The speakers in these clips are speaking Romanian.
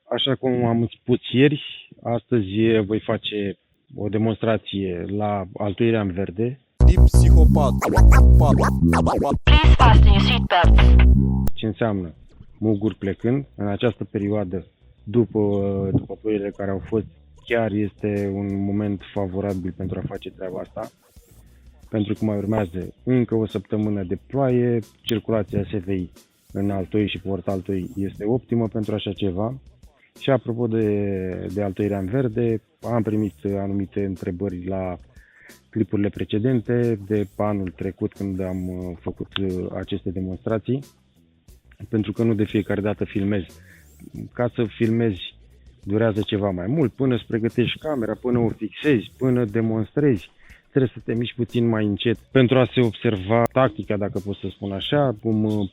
Așa cum am spus ieri, astăzi voi face o demonstrație la altoirea în verde. Psihopat. Please fasten your seatbelts. Ce înseamnă muguri plecând. În această perioadă, după ploile care au fost, chiar este un moment favorabil pentru a face treaba asta. Pentru că mai urmează încă o săptămână de ploaie, circulația SVI în Altoi și Port Altoi este optimă pentru așa ceva. Și apropo de altoirea în verde, am primit anumite întrebări la clipurile precedente de anul trecut când am făcut aceste demonstrații, pentru că nu de fiecare dată filmez. Ca să filmezi durează ceva mai mult, până îți pregătești camera, până o fixezi, până demonstrezi, trebuie să te miști puțin mai încet pentru a se observa tactica, dacă pot să spun așa, cum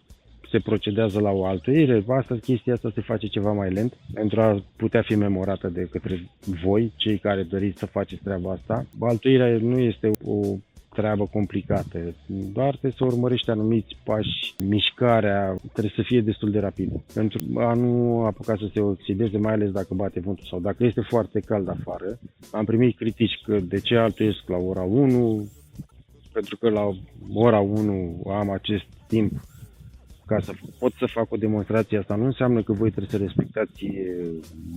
se procedează la o altoire. Chestia asta se face ceva mai lent pentru a putea fi memorată de către voi, cei care doriți să faceți treaba asta. Altoirea nu este o treabă complicată, doar trebuie să urmărești anumiți pași, mișcarea trebuie să fie destul de rapidă pentru a nu apuca să se oxideze, mai ales dacă bate vântul sau dacă este foarte cald afară. Am primit critici că de ce altoiesc la ora 1, pentru că la ora 1 am acest timp ca să pot să fac o demonstrație. Asta nu înseamnă că voi trebuie să respectați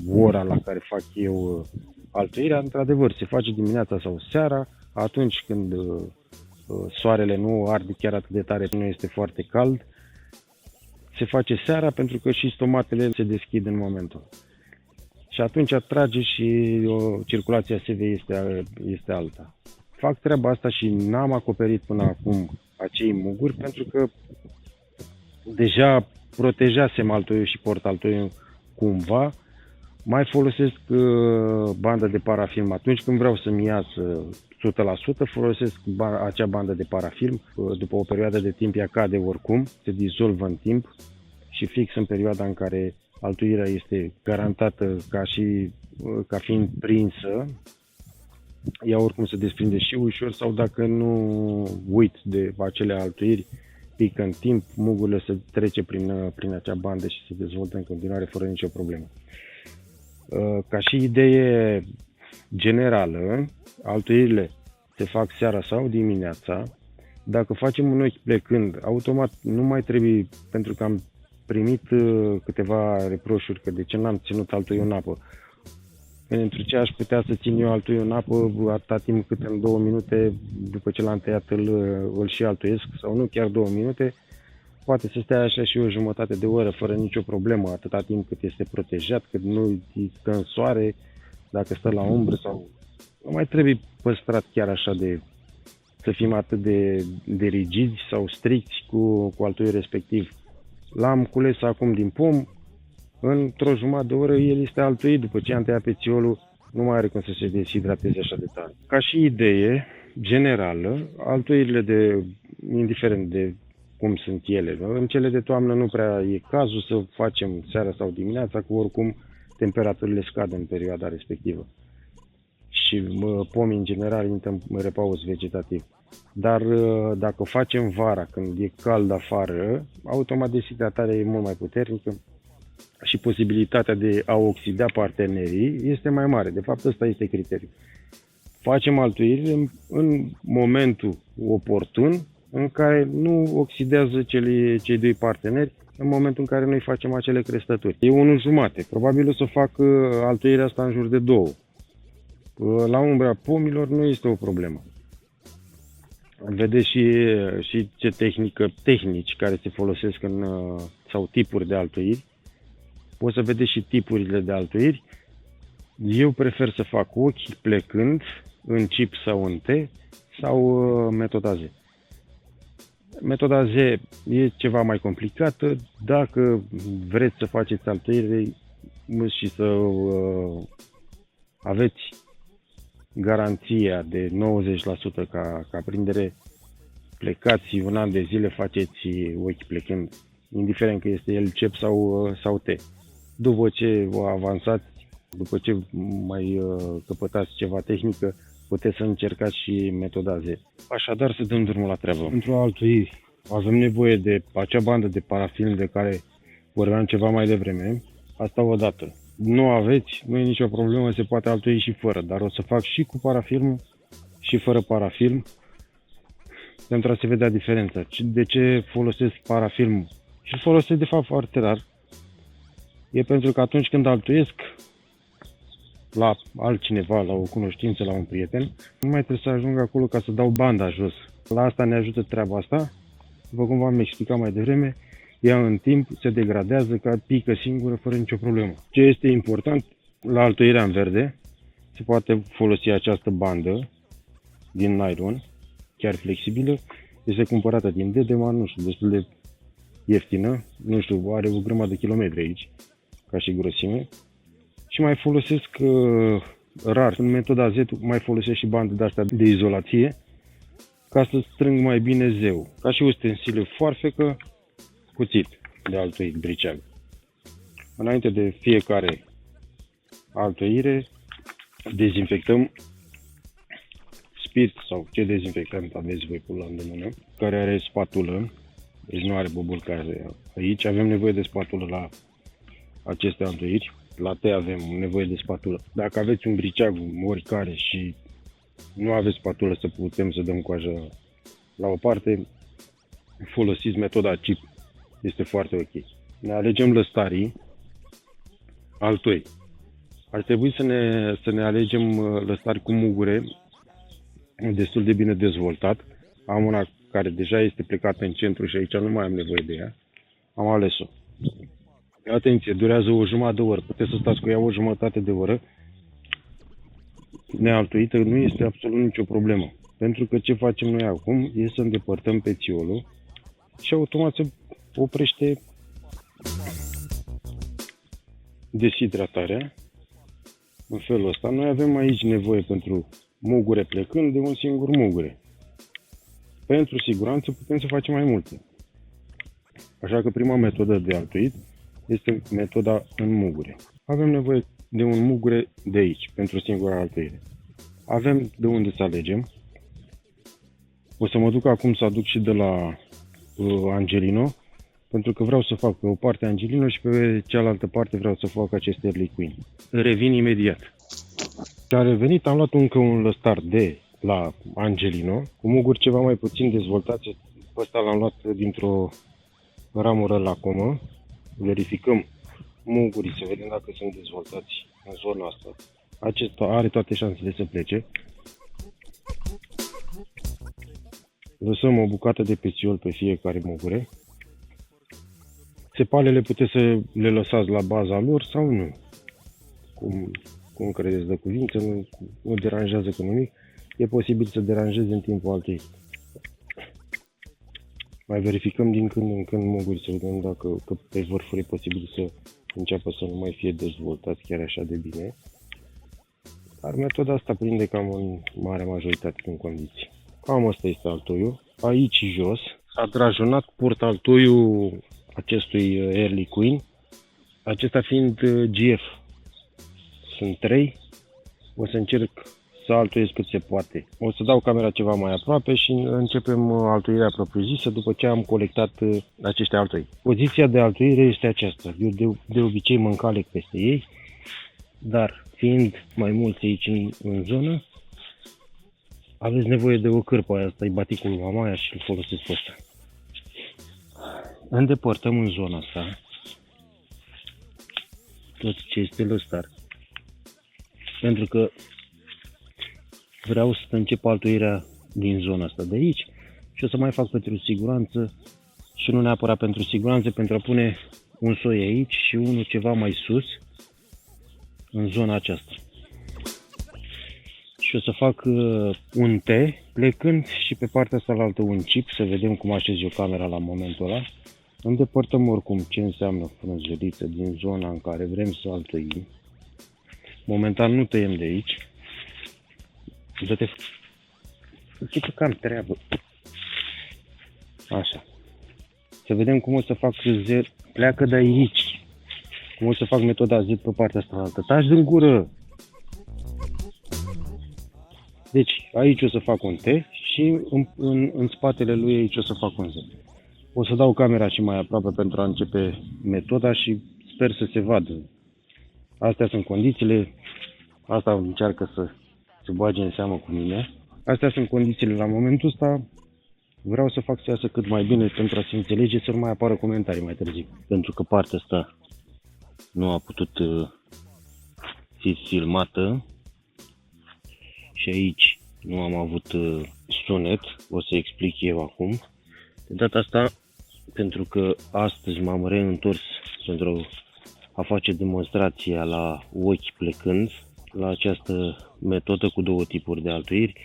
ora la care fac eu altoirea. Într-adevăr, se face dimineața sau seara, atunci când soarele nu arde chiar atât de tare, nu este foarte cald. Se face seara pentru că și stomatele se deschid în momentul. Și atunci atrage și circulația SV este alta. Fac treaba asta și n-am acoperit până acum acei muguri pentru că deja protejasem altoiul și Port Altoiul cumva. Mai folosesc bandă de parafilm atunci când vreau să-mi iasă 100%, folosesc acea bandă de parafilm. După o perioadă de timp ea cade oricum, se dizolvă în timp și fix în perioada în care altoirea este garantată ca fiind prinsă, ea oricum se desprinde și ușor sau dacă nu uit de acele altoiri, pică în timp, mugurile se trece prin acea bandă și se dezvoltă în continuare fără nicio problemă. Ca și idee generală, altoirile se fac seara sau dimineața. Dacă facem un ochi plecând, automat nu mai trebuie, pentru că am primit câteva reproșuri că de ce n-am ținut altoiul în apă. Pentru ce aș putea să țin eu altoiul în apă atâta timp cât în 2 minute, după ce l-am tăiat, îl și altoiesc, sau nu chiar 2 minute, poate să stea așa și o jumătate de oră fără nicio problemă, atâta timp cât este protejat, cât nu stă în soare, dacă stă la umbră sau... Nu mai trebuie păstrat chiar așa să fim atât de rigizi sau stricți cu altoiul respectiv. L-am cules acum din pom, într-o jumătate de oră el este altoit, după ce am tăiat pețiolul, nu mai are cum să se deshidrateze așa de tare. Ca și idee generală, altoirile indiferent de cum sunt ele, în cele de toamnă nu prea e cazul să facem seara sau dimineața, că oricum temperaturile scad în perioada respectivă. Și pomii în general intră în repaus vegetativ. Dar dacă facem vara, când e cald afară, automat deshidratarea e mult mai puternică și posibilitatea de a oxida partenerii este mai mare. De fapt, ăsta este criteriul. Facem altoiri în momentul oportun în care nu oxidează cei doi parteneri, în momentul în care noi facem acele crestături. E 1,5. Probabil o să fac altoirea asta în jur de 2. La umbra pomilor nu este o problemă. Vedeți și ce tehnici care se folosesc sau tipuri de altoiri. Poți să vedeți și tipurile de altoiri. Eu prefer să fac ochi plecând în chip sau în T sau metoda Z. Metoda Z e ceva mai complicată. Dacă vreți să faceți altoire și să aveți garanția de 90% ca prindere, plecați un an de zile, faceți ochi plecând, indiferent că este el cep sau T. După ce vă avansați, după ce mai căpătați ceva tehnică, puteți să încercați și metoda Z. Așadar, să dăm drumul la treabă. Pentru altoiri avem nevoie de acea bandă de parafilm de care vorbeam ceva mai devreme. Asta odată. nu aveți, nu e nicio problemă, se poate altui și fără, dar o să fac și cu parafilm și fără parafilm pentru a se vedea diferența. De ce folosesc parafilm? Și folosesc de fapt foarte rar. E pentru că atunci când altuiesc la altcineva, la o cunoștință, la un prieten, nu mai trebuie să ajung acolo ca să dau banda jos. La asta ne ajută treaba asta. După cum v-am explicat mai devreme, ea în timp se degradează, ca pică singură, fără nicio problemă. Ce este important, la altoirea în verde, se poate folosi această bandă din nylon, chiar flexibilă, este cumpărată din Dedeman, nu știu, destul de ieftină, nu știu, are o grămadă de kilometri aici, ca și grosime. Și mai folosesc rar, în metoda Z, mai folosesc și bande de-astea de izolație, ca să strâng mai bine zeu, ca și ustensile foarfecă, cuțit de altoit, briceag. Înainte de fiecare altoire, dezinfectăm spirit sau ce dezinfectant aveți voi pe la îndemână, care are spatulă, deci nu are bobulcare aici. Avem nevoie de spatulă la aceste altoire. La T avem nevoie de spatulă. Dacă aveți un briceag oricare și nu aveți spatulă să putem să dăm coaja la o parte, folosiți metoda chip. Este foarte ok. Ne alegem lăstarii altoi. Ar trebui să ne alegem lăstari cu mugure destul de bine dezvoltat. Am una care deja este plecată în centru și aici nu mai am nevoie de ea. Am ales-o. Atenție, durează o jumătate de oră. Puteți să stați cu ea o jumătate de oră. Nealtuită nu este absolut nicio problemă. Pentru că ce facem noi acum e să îndepărtăm pețiolul și automat se oprește deshidratarea. În felul ăsta, noi avem aici nevoie pentru mugure plecând de un singur mugure. Pentru siguranță putem să facem mai multe. Așa că prima metodă de altuit este metoda în mugure. Avem nevoie de un mugure de aici, pentru singura altuire. Avem de unde să alegem. O să mă duc acum să aduc și de la Angelino, pentru că vreau să fac pe o parte Angelino și pe cealaltă parte vreau să fac acest Early Queen. Revin imediat. A revenit, am luat încă un lăstar de la Angelino, cu muguri ceva mai puțin dezvoltați. Pe ăsta l-am luat dintr-o ramură la comă. Verificăm mugurii, să vedem dacă sunt dezvoltați în zona asta. Acesta are toate șansele să plece. Lăsăm o bucată de pețiol pe fiecare mugure. Țepalele puteți să le lăsați la baza lor sau nu. Cum credeți de cuvință, nu deranjează cu nimic. E posibil să deranjeze în timpul altei. Mai verificăm din când în când muguri să vedem dacă pe vârfuri e posibil să înceapă să nu mai fie dezvoltați chiar așa de bine. Dar metoda asta prinde cam în marea majoritate din condiții. Cam asta este altoiul. Aici jos s-a drajonat portaltoiul acestui Early Queen, acesta fiind GF. Sunt 3. O să încerc să altuiesc cât se poate. O să dau camera ceva mai aproape și începem altuirea propriu-zisă după ce am colectat acești altoi. Poziția de altuire este aceasta. Eu de obicei mă încalec peste ei, dar fiind mai mulți aici în zonă, aveți nevoie de o cârpă. Asta e baticul lui mamaia și îl folosesc pe ăsta. Îndepărtăm în zona asta tot ce este lăstar. Pentru că vreau să încep altuirea din zona asta de aici și o să mai fac pentru siguranță și nu neapărat pentru siguranță, pentru a pune un soi aici și unul ceva mai sus în zona aceasta. Și o să fac un T plecând și pe partea asta la altă un chip, să vedem cum așez eu camera la momentul ăla. Îndepărtăm oricum ce înseamnă frunzeliță din zona în care vrem să altuim. Momentan nu tăiem de aici. Dă-te... Uite că am treabă. Așa. Să vedem cum o să fac Z. Pleacă de aici. Cum o să fac metoda Z pe partea asta altă. Taci din gură! Deci, aici o să fac un T și în spatele lui aici o să fac un Z. O să dau camera și mai aproape pentru a începe metoda și sper să se vadă Astea sunt condițiile, asta încearcă să se bage în seamă cu mine. Astea sunt condițiile la momentul ăsta. Vreau să fac să iasă cât mai bine pentru a se înțelege, să nu mai apară comentarii mai târziu. Pentru că partea asta nu a putut fi filmată și aici nu am avut sunet, o să explic eu acum. De data asta, pentru că astăzi m-am reîntors pentru a face demonstrația la ochi plecând, la această metodă cu două tipuri de altuiri,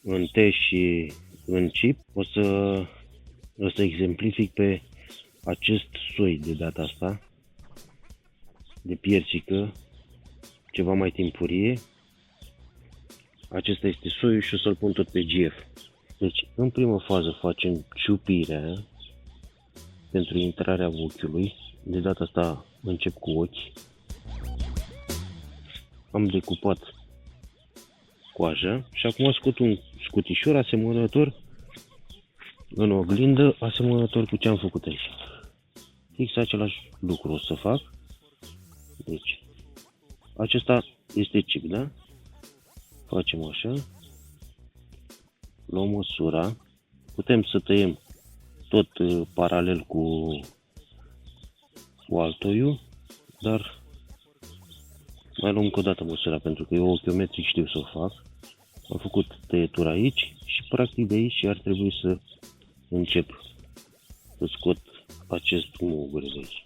în T și în chip, o să exemplific pe acest soi de data asta, de piersică, ceva mai timpurie. Acesta este soiul și o să-l pun tot pe GF. Deci, în primă fază facem ciupirea pentru intrarea ochiului. De data asta încep cu ochi. Am decupat coaja și acum scot un scutișor asemănător în oglindă, asemănător cu ce am făcut aici. Fix același lucru o să fac. Deci, acesta este chip, da? Facem așa. Luăm măsura. Putem să tăiem tot paralel cu altoiul, dar mai luăm încă o dată măsura, pentru că eu ochiometric știu să o fac. Am făcut tăietura aici și practic de aici ar trebui să încep să scot acest mugure de aici.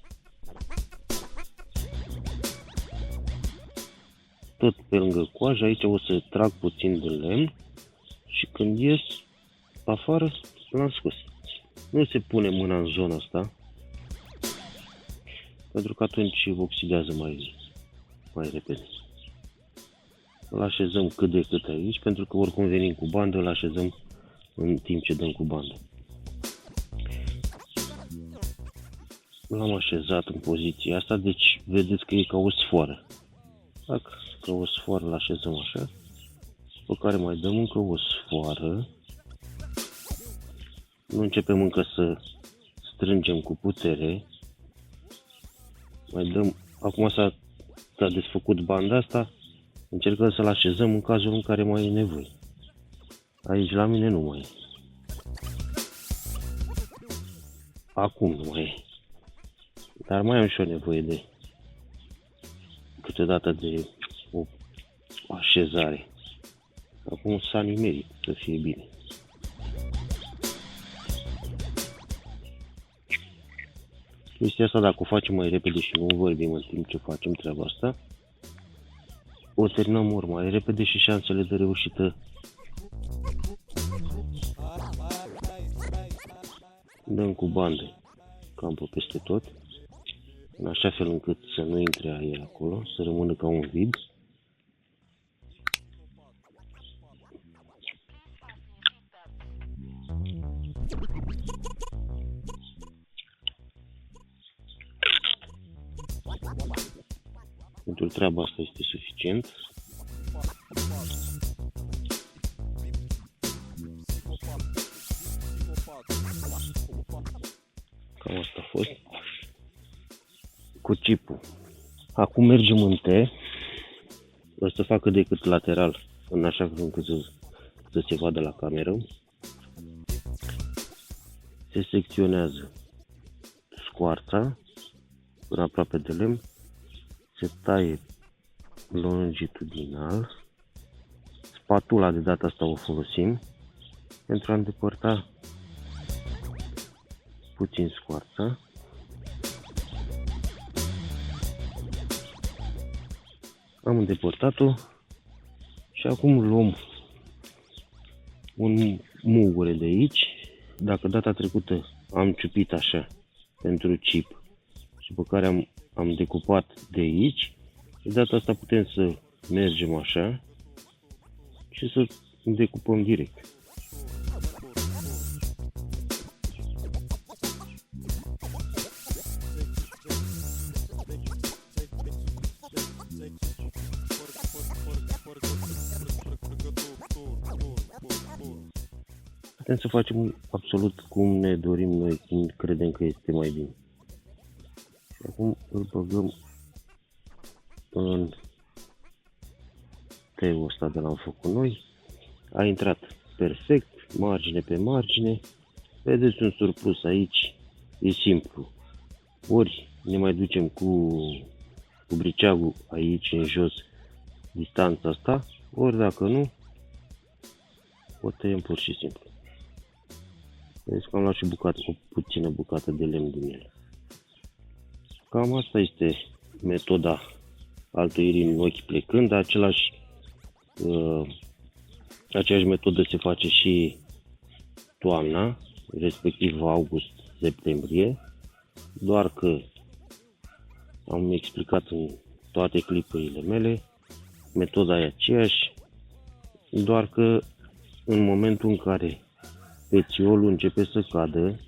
Tot pe lângă coajă, aici o să trag puțin de lemn și când ies afară, l-am scos. Nu se pune mâna în zona asta, pentru că atunci oxidează mai repede. Îl așezăm cât de cât aici, pentru că oricum venim cu bandă, îl așezăm în timp ce dăm cu bandă. L-am așezat în poziția asta, deci vedeți că e ca o sfoară. Dacă ca o sfoară l-așezăm așa, pe care mai dăm încă o sfoară. Nu începem încă să strângem cu putere. Mai dăm, acum s-a desfăcut banda asta, încercăm să-l așezăm în cazul în care mai e nevoie. Aici la mine nu mai e. Acum nu mai e. Dar mai am și o nevoie de câteodată de o așezare. Acum s-a nimerit să fie bine. Chestia asta, dacă o facem mai repede și nu vorbim în timp ce facem treaba asta, o terminăm ori mai repede și șansele de reușită dăm cu bandă cam pe peste tot, în așa fel încât să nu intre aer acolo, să rămână ca un vid. Pentru treaba asta este suficient. Cam asta a fost. Cu chipul. Acum mergem în T. O să facă decât lateral, în așa fel încât să se vadă la cameră. Se secționează scoarța până aproape de lemn. Se taie longitudinal. Spatula de data asta o folosim pentru a îndepărta puțin scoarța. Am îndepărtat-o și acum luăm un mugure de aici. Dacă data trecută am ciupit așa pentru chip și pe care am decupat de aici, de data asta putem să mergem așa și să decupăm direct. Putem să facem absolut cum ne dorim noi, cum credem că este mai bine. Și acum îl băgăm în T-ul ăsta de l-am făcut noi. A intrat perfect, margine pe margine. Vedeți un surplus aici, e simplu. Ori ne mai ducem cu briceagul aici în jos distanța asta, ori dacă nu, o tăiem pur și simplu. Vedeți că am luat și o puțină bucată de lemn din el. Cam asta este metoda altoirii în ochi plecând. Aceeași metodă se face și toamna, respectiv august-septembrie, doar că am explicat în toate clipurile mele, metoda e aceeași, doar că în momentul în care pețiolul începe să cadă,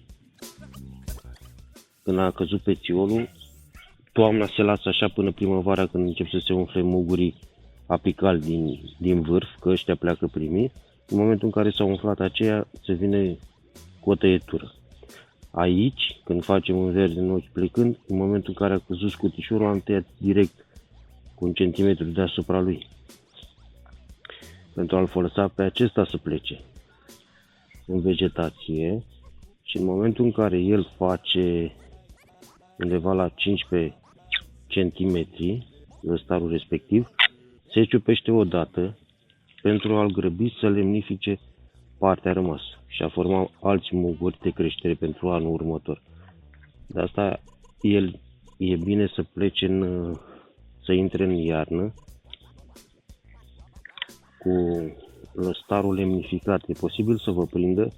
când a căzut pețiolul, toamna se lasă așa până primăvara, când încep să se umfle mugurii apical din vârf, că ăștia pleacă primii. În momentul în care s-au umflat aceea, se vine cu o tăietură. Aici, când facem un verde în ochi plecând, în momentul în care a căzut scutișorul, am tăiat direct cu 1 centimetru deasupra lui, pentru a-l lăsa pe acesta să plece în vegetație, și în momentul în care el face undeva la 15 cm starul respectiv, se ciupește o dată pentru a-l grăbi să lemnifice partea rămasă și a forma alți muguri de creștere pentru anul următor. De asta el e bine să plece să intre în iarnă cu lăstarul lemnificat. E posibil să vă prindă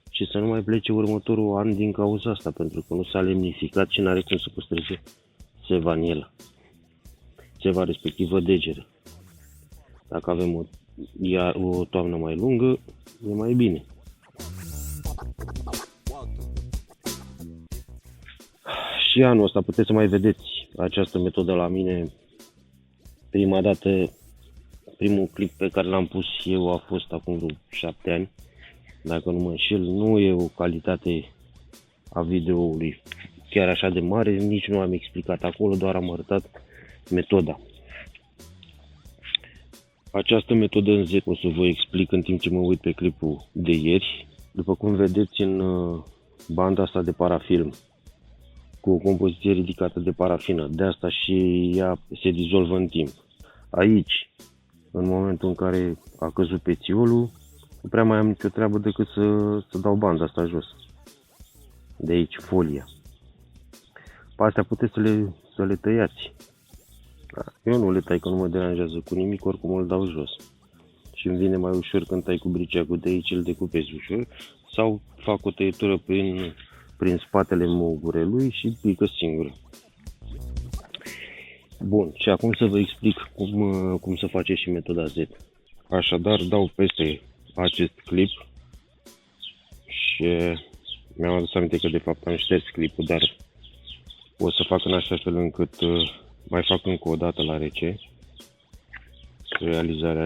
și să nu mai plece următorul an din cauza asta, pentru că nu s-a lemnificat și n-are cum să păstreze seva în el. Seva respectivă degeră. Dacă avem o toamnă mai lungă, e mai bine. Și anul ăsta puteți să mai vedeți această metodă la mine. Prima dată, primul clip pe care l-am pus eu a fost acum vreo 7 ani, dacă nu mă înșel. Nu e o calitate a videoului chiar așa de mare, nici nu am explicat acolo, doar am arătat metoda. Această metodă în Z o să vă explic în timp ce mă uit pe clipul de ieri. După cum vedeți în banda asta de parafilm, cu o compoziție ridicată de parafină, de asta și ea se dizolvă în timp. Aici, în momentul în care a căzut pețiolul, nu prea mai am nicio treabă decât să dau banda asta jos. De aici, folia. Pe astea puteți să le tăiați. Eu nu le tai, că nu mă deranjează cu nimic, oricum îl dau jos. Și îmi vine mai ușor când tai cu briceagul de aici, îl decupezi ușor. Sau fac o tăietură prin spatele mugurelui și pică singur. Bun, și acum să vă explic cum să face și metoda Z. Așadar, dau peste acest clip și mi-am adus aminte că de fapt am șters clipul, dar o să fac în așa fel încât mai fac încă o dată la rece realizarea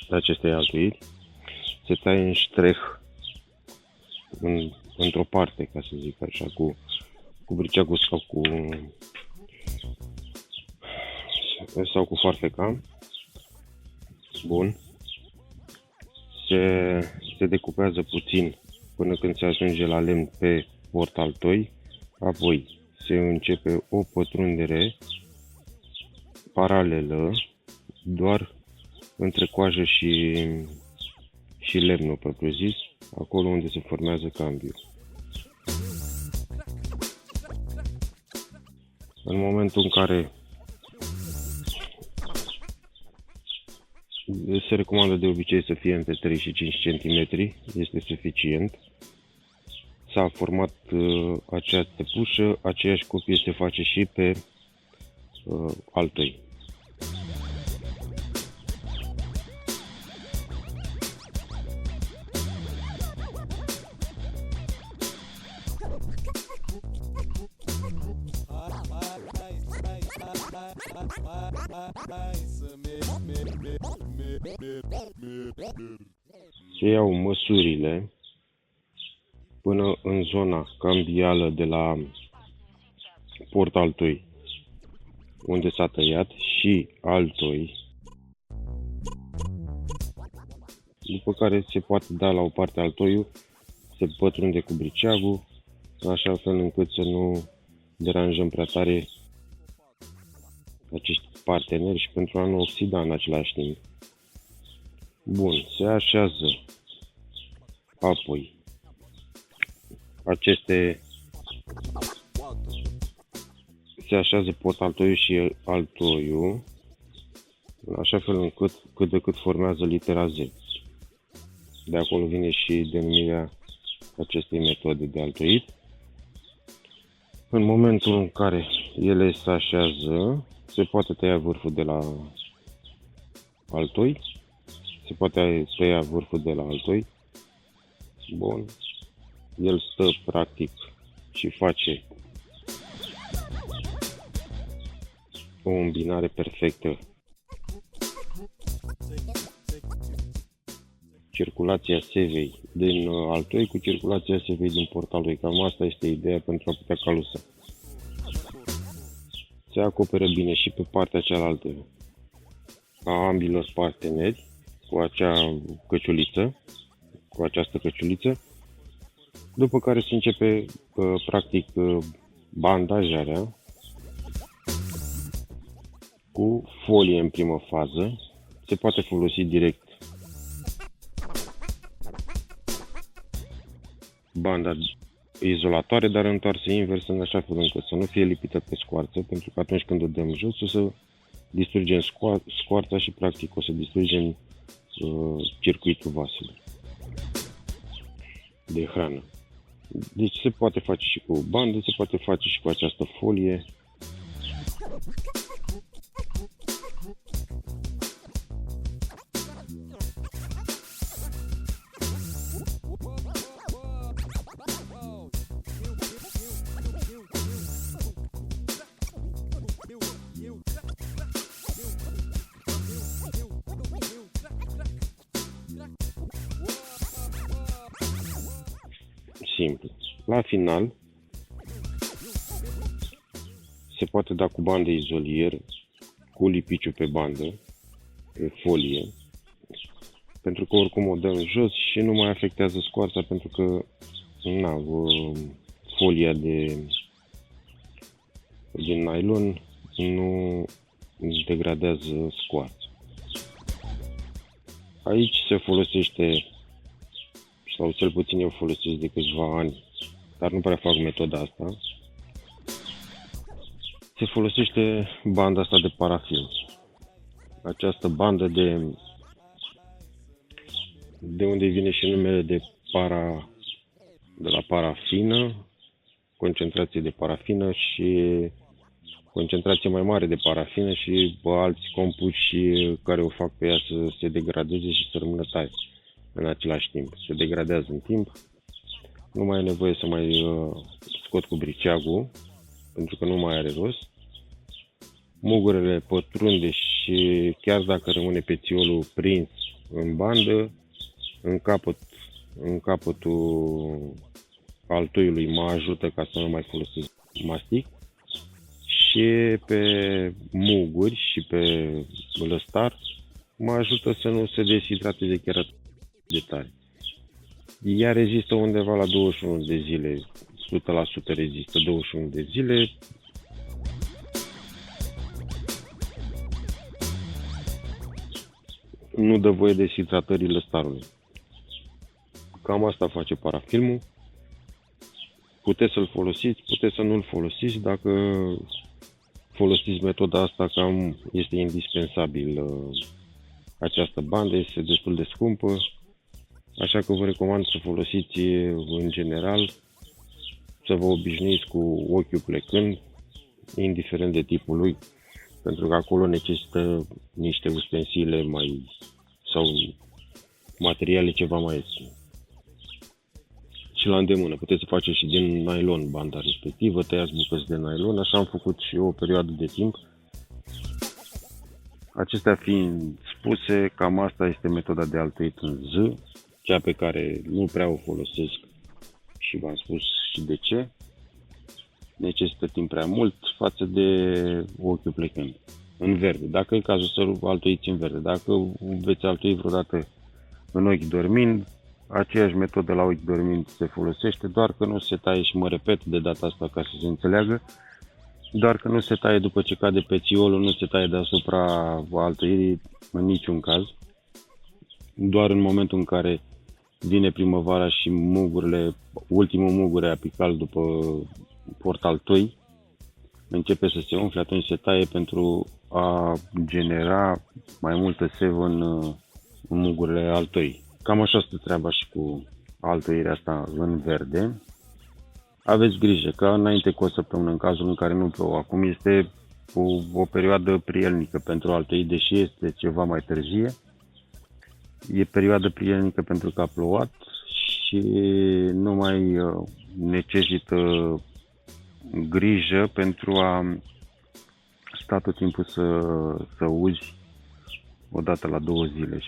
acestei altuiri. Se taie în ștreh într-o parte, ca să zic așa, cu briceagul sau cu farfeca. Bun. Se decupează puțin până când se ajunge la lemn pe portaltoi, apoi se începe o pătrundere paralelă, doar între coajă și lemnul propriu-zis, acolo unde se formează cambiul. În momentul în care se recomandă de obicei să fie între 3 și 5 cm, este suficient. S-a format această pușă, aceeași copie se face și pe altoi. Se iau măsurile până în zona cambială de la portaltoi unde s-a tăiat și altoi, după care se poate da la o parte altoiul, se pătrunde cu briceagul, în așa fel încât să nu deranjăm prea tare acești parteneri și pentru a nu oxida în același timp. Bun, se așează apoi se așează portaltoiul și altoiul în așa fel încât cât de cât formează litera Z. De acolo vine și denumirea acestei metode de altoit. În momentul în care ele se așează, se poate tăia vârful de la altoi. Se poate tăia vârful de la altoi. Bun. El stă practic și face o îmbinare perfectă. Circulația sevei din altoi cu circulația sevei din portalului. Cam asta este ideea pentru a putea calusa. Se acoperă bine și pe partea cealaltă a ambilor parteneri cu acea căciuliță, cu această căciuliță, după care se începe practic bandajarea cu folie în primă fază. Se poate folosi direct banda izolatoare, dar întoarsă invers în așa fel încât să nu fie lipită pe scoarță, pentru că atunci când o dăm jos o să distrugem scoarța și practic o să distrugem circuitul vaselor de hrană. Deci se poate face și cu bandă, se poate face și cu această folie. Simplu. La final se poate da cu bandă izolier, cu lipiciu pe bandă, pe folie, pentru că oricum o dăm jos și nu mai afectează scoarța, pentru că folia din nylon nu degradează scoarța. Aici se folosește, sau cel puțin eu folosesc de câțiva ani, dar nu prea fac metoda asta. Se folosește banda asta de parafin. Această bandă de unde vine și numele de la parafină, concentrație de parafină și concentrație mai mare de parafină și alți compuși care o fac pe ea să se degradeze și să rămână tare în același timp. Se degradează în timp. Nu mai e nevoie să mai scot cu briceagul, pentru că nu mai are rost. Mugurele pătrunde și chiar dacă rămâne pețiolul prins în bandă, în capătul altoiului mă ajută ca să nu mai folosesc mastic. Și pe muguri și pe lăstar mă ajută să nu se deshidrateze chiar atât de tare. Ea rezistă undeva la 21 de zile, 100% rezistă 21 de zile. Nu dă voie deshidratării lăstarului. Cam asta face parafilmul. Puteți să-l folosiți, puteți să nu-l folosiți. Dacă folosiți metoda asta, cam este indispensabil. Această bandă este destul de scumpă, așa că vă recomand să folosiți în general, să vă obișnuiți cu ochiul plecând, indiferent de tipul lui, pentru că acolo necesită niște ustensile sau materiale ceva mai ieftine. Și la îndemână, puteți să faceți și din nylon banda respectivă, tăiați bucăți de nylon, așa am făcut și eu o perioadă de timp. Acestea fiind spuse, cam asta este metoda de altoit în Z, cea pe care nu prea o folosesc și v-am spus și de ce. necesită timp prea mult față de ochiul plecând în verde. Dacă e cazul să altoiți în verde, dacă veți altoi vreodată în ochi dormind, aceeași metodă la ochi dormind se folosește, doar că nu se taie, și mă repet de data asta ca să se înțeleagă, doar că nu se taie după ce cade pețiolul, nu se taie deasupra altoirii în niciun caz. Doar în momentul în care vine primăvara și mugurile, ultimul mugure apical după portal toi, începe să se umfle, atunci se taie pentru a genera mai multă sevă în mugurile altoii. Cam așa stă treaba și cu altoirea asta în verde. Aveți grijă că înainte cu o săptămână, în cazul în care nu plouă acum, este o perioadă prielnică pentru altoii, deși este ceva mai târzie. E perioadă prielnică pentru că a plouat și nu mai necesită grijă pentru a sta tot timpul să uzi odată la 2 zile.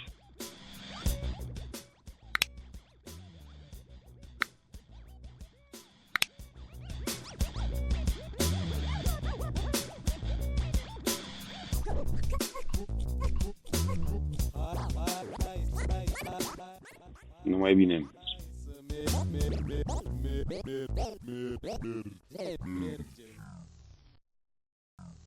Numai bine!